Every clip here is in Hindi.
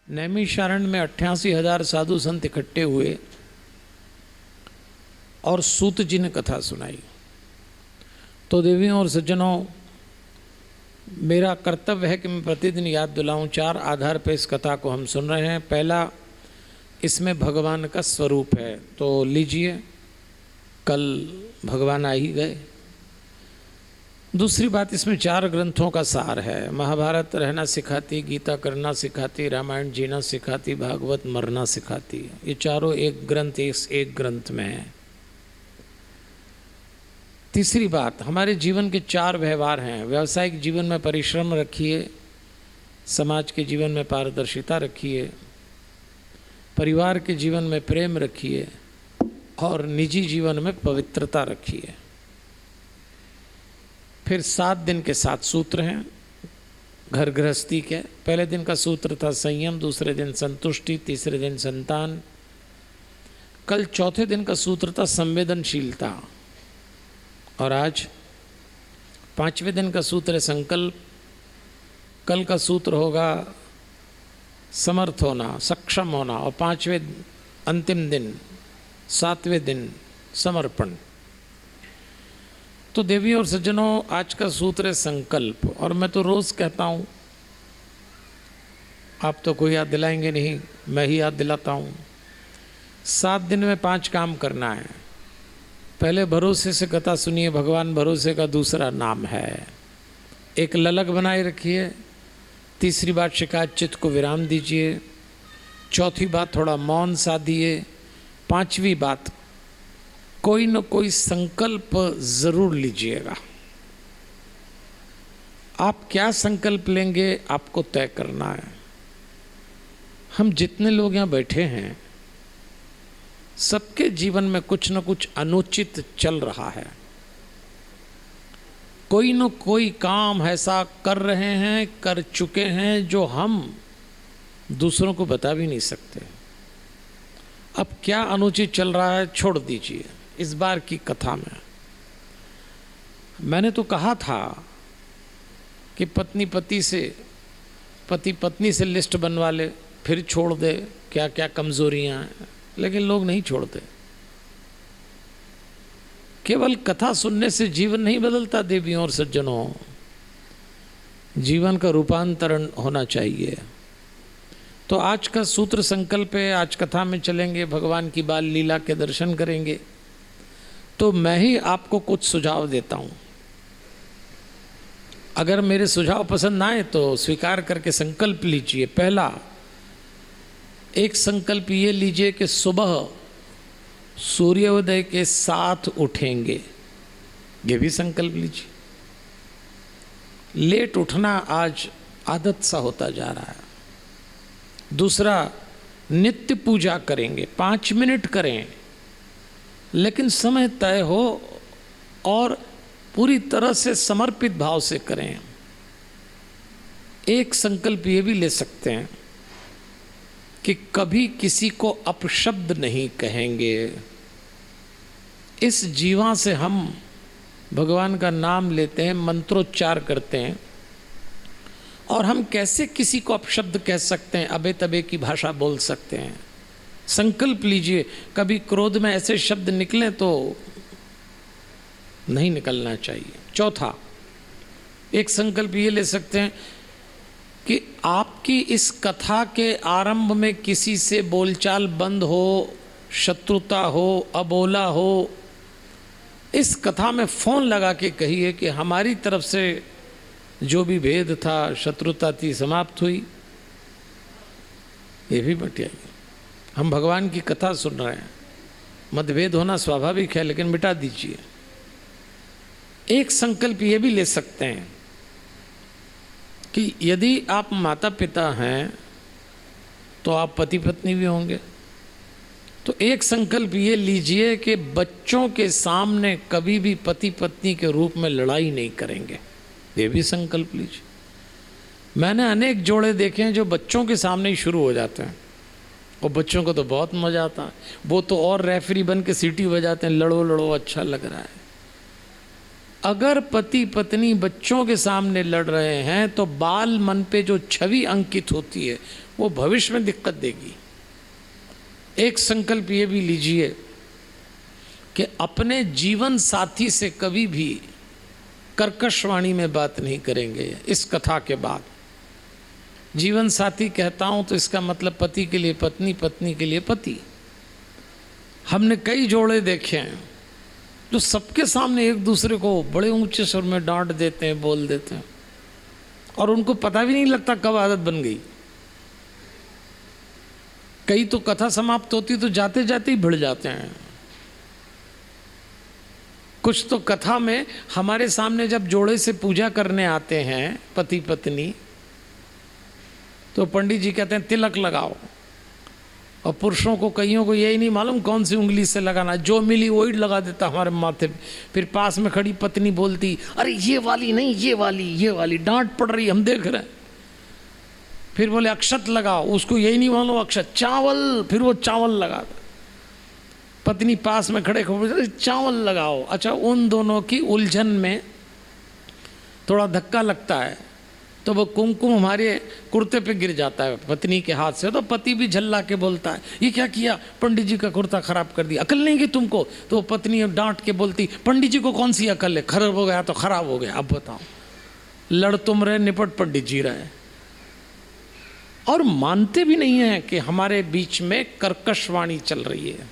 नैमिषारण्य में 88,000 साधु संत इकट्ठे हुए और सूत जी ने कथा सुनाई। तो देवियों और सज्जनों, मेरा कर्तव्य है कि मैं प्रतिदिन याद दिलाऊं। 4 आधार पर इस कथा को हम सुन रहे हैं। पहला, इसमें भगवान का स्वरूप है, तो लीजिए, कल भगवान आ ही गए। दूसरी बात, इसमें 4 ग्रंथों का सार है। महाभारत रहना सिखाती, गीता करना सिखाती, रामायण जीना सिखाती, भागवत मरना सिखाती। ये चारों एक ग्रंथ एक ग्रंथ में है। तीसरी बात, हमारे जीवन के 4 व्यवहार हैं। व्यावसायिक जीवन में परिश्रम रखिए, समाज के जीवन में पारदर्शिता रखिए, परिवार के जीवन में प्रेम रखिए और निजी जीवन में पवित्रता रखिए। फिर 7 दिन के 7 सूत्र हैं घर गृहस्थी के। पहले दिन का सूत्र था संयम, दूसरे दिन संतुष्टि, तीसरे दिन संतान। कल चौथे दिन का सूत्र था संवेदनशीलता और आज 5वें दिन का सूत्र है संकल्प। कल का सूत्र होगा समर्थ होना, सक्षम होना और 5वें अंतिम दिन 7वें दिन समर्पण। तो देवी और सज्जनों, आज का सूत्र है संकल्प। और मैं तो रोज़ कहता हूँ, आप तो कोई याद दिलाएंगे नहीं, मैं ही याद दिलाता हूँ। 7 दिन में 5 काम करना है। पहले भरोसे से कथा सुनिए, भगवान भरोसे का दूसरा नाम है। एक ललक बनाए रखिए। तीसरी बात, शिकायत चित्त को विराम दीजिए। चौथी बात, थोड़ा मौन साधिए। 5वीं बात, कोई न कोई संकल्प जरूर लीजिएगा। आप क्या संकल्प लेंगे आपको तय करना है। हम जितने लोग यहाँ बैठे हैं, सबके जीवन में कुछ न कुछ अनुचित चल रहा है। कोई न कोई काम ऐसा कर रहे हैं, कर चुके हैं, जो हम दूसरों को बता भी नहीं सकते। अब क्या अनुचित चल रहा है छोड़ दीजिए। इस बार की कथा में मैंने तो कहा था कि पति पत्नी से लिस्ट बनवा ले, फिर छोड़ दे क्या क्या कमजोरियां हैं, लेकिन लोग नहीं छोड़ते। केवल कथा सुनने से जीवन नहीं बदलता देवियों और सज्जनों, जीवन का रूपांतरण होना चाहिए। तो आज का सूत्र संकल्प है। आज कथा में चलेंगे, भगवान की बाल लीला के दर्शन करेंगे। तो मैं ही आपको कुछ सुझाव देता हूं। अगर मेरे सुझाव पसंद आए तो स्वीकार करके संकल्प लीजिए। पहला, एक संकल्प ये लीजिए कि सुबह सूर्योदय के साथ उठेंगे। ये भी संकल्प लीजिए। लेट उठना आज आदत सा होता जा रहा है। दूसरा, नित्य पूजा करेंगे। 5 मिनट करें, लेकिन समय तय हो और पूरी तरह से समर्पित भाव से करें। एक संकल्प ये भी ले सकते हैं कि कभी किसी को अपशब्द नहीं कहेंगे। इस जीवा से हम भगवान का नाम लेते हैं, मंत्रोच्चार करते हैं, और हम कैसे किसी को अपशब्द कह सकते हैं, अबे तबे की भाषा बोल सकते हैं। संकल्प लीजिए, कभी क्रोध में ऐसे शब्द निकले तो नहीं निकलना चाहिए। चौथा, एक संकल्प ये ले सकते हैं कि आपकी इस कथा के आरंभ में किसी से बोलचाल बंद हो, शत्रुता हो, अबोला हो, इस कथा में फोन लगा के कहिए कि हमारी तरफ से जो भी भेद था, शत्रुता थी, समाप्त हुई। ये भी बटियाइए। हम भगवान की कथा सुन रहे हैं, मतभेद होना स्वाभाविक है, लेकिन मिटा दीजिए। एक संकल्प ये भी ले सकते हैं कि यदि आप माता पिता हैं तो आप पति पत्नी भी होंगे। तो एक संकल्प ये लीजिए कि बच्चों के सामने कभी भी पति पत्नी के रूप में लड़ाई नहीं करेंगे। ये भी संकल्प लीजिए। मैंने अनेक जोड़े देखे हैं जो बच्चों के सामने ही शुरू हो जाते हैं, और बच्चों को तो बहुत मजा आता है। वो तो और रेफरी बन के सीटी बजाते हैं, लड़ो लड़ो, अच्छा लग रहा है। अगर पति पत्नी बच्चों के सामने लड़ रहे हैं तो बाल मन पे जो छवि अंकित होती है वो भविष्य में दिक्कत देगी। एक संकल्प ये भी लीजिए कि अपने जीवन साथी से कभी भी कर्कश वाणी में बात नहीं करेंगे। इस कथा के बाद जीवन साथी कहता हूं तो इसका मतलब पति के लिए पत्नी, पत्नी के लिए पति। हमने कई जोड़े देखे हैं जो सबके सामने एक दूसरे को बड़े ऊंचे स्वर में डांट देते हैं, बोल देते हैं, और उनको पता भी नहीं लगता कब आदत बन गई। कई तो कथा समाप्त होती तो जाते जाते ही भिड़ जाते हैं। कुछ तो कथा में हमारे सामने जब जोड़े से पूजा करने आते हैं पति पत्नी, तो पंडित जी कहते हैं तिलक लगाओ, और पुरुषों को कईयों को यही नहीं मालूम कौन सी उंगली से लगाना, जो मिली वही लगा देता हमारे माथे पे। फिर पास में खड़ी पत्नी बोलती अरे ये वाली नहीं, ये वाली, ये वाली, डांट पड़ रही, हम देख रहे हैं। फिर बोले अक्षत लगाओ, उसको यही नहीं मालूम अक्षत, चावल, फिर वो चावल लगा दे। पत्नी पास में खड़े खड़े चावल लगाओ। अच्छा, उन दोनों की उलझन में थोड़ा धक्का लगता है तो वो कुमकुम हमारे कुर्ते पे गिर जाता है पत्नी के हाथ से, तो पति भी झल्ला के बोलता है ये क्या किया, पंडित जी का कुर्ता खराब कर दिया, अकल नहीं की तुमको। तो पत्नी डांट के बोलती पंडित जी को कौन सी अकल है, खराब हो गया तो खराब हो गया, अब बताओ। लड़ तुम रहे, निपट पंडित जी रहे। और मानते भी नहीं है कि हमारे बीच में कर्कश वाणी चल रही है,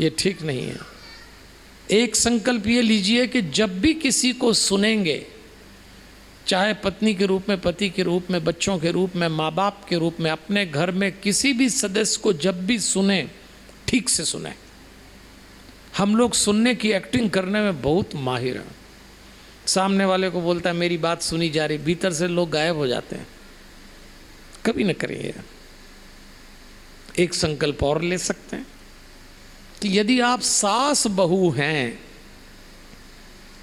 ये ठीक नहीं है। एक संकल्प ये लीजिए कि जब भी किसी को सुनेंगे, चाहे पत्नी के रूप में, पति के रूप में, बच्चों के रूप में, माँ बाप के रूप में, अपने घर में किसी भी सदस्य को जब भी सुने, ठीक से सुने। हम लोग सुनने की एक्टिंग करने में बहुत माहिर हैं। सामने वाले को बोलता है मेरी बात सुनी जा रही, भीतर से लोग गायब हो जाते हैं। कभी न करिए। एक संकल्प और ले सकते हैं कि यदि आप सास बहू हैं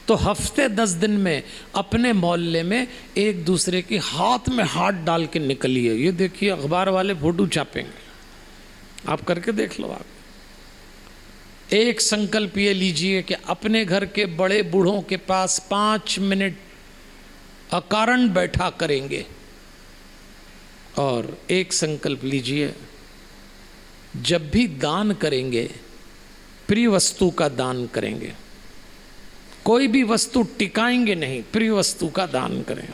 तो हफ्ते 10 दिन में अपने मोहल्ले में एक दूसरे के हाथ में हाथ डाल के निकलिए। ये देखिए अखबार वाले फोटो छापेंगे, आप करके देख लो। आप एक संकल्प ये लीजिए कि अपने घर के बड़े बूढ़ों के पास 5 मिनट अकारण बैठा करेंगे। और एक संकल्प लीजिए, जब भी दान करेंगे प्रिय वस्तु का दान करेंगे। कोई भी वस्तु टिकाएंगे नहीं, प्रिय वस्तु का दान करें।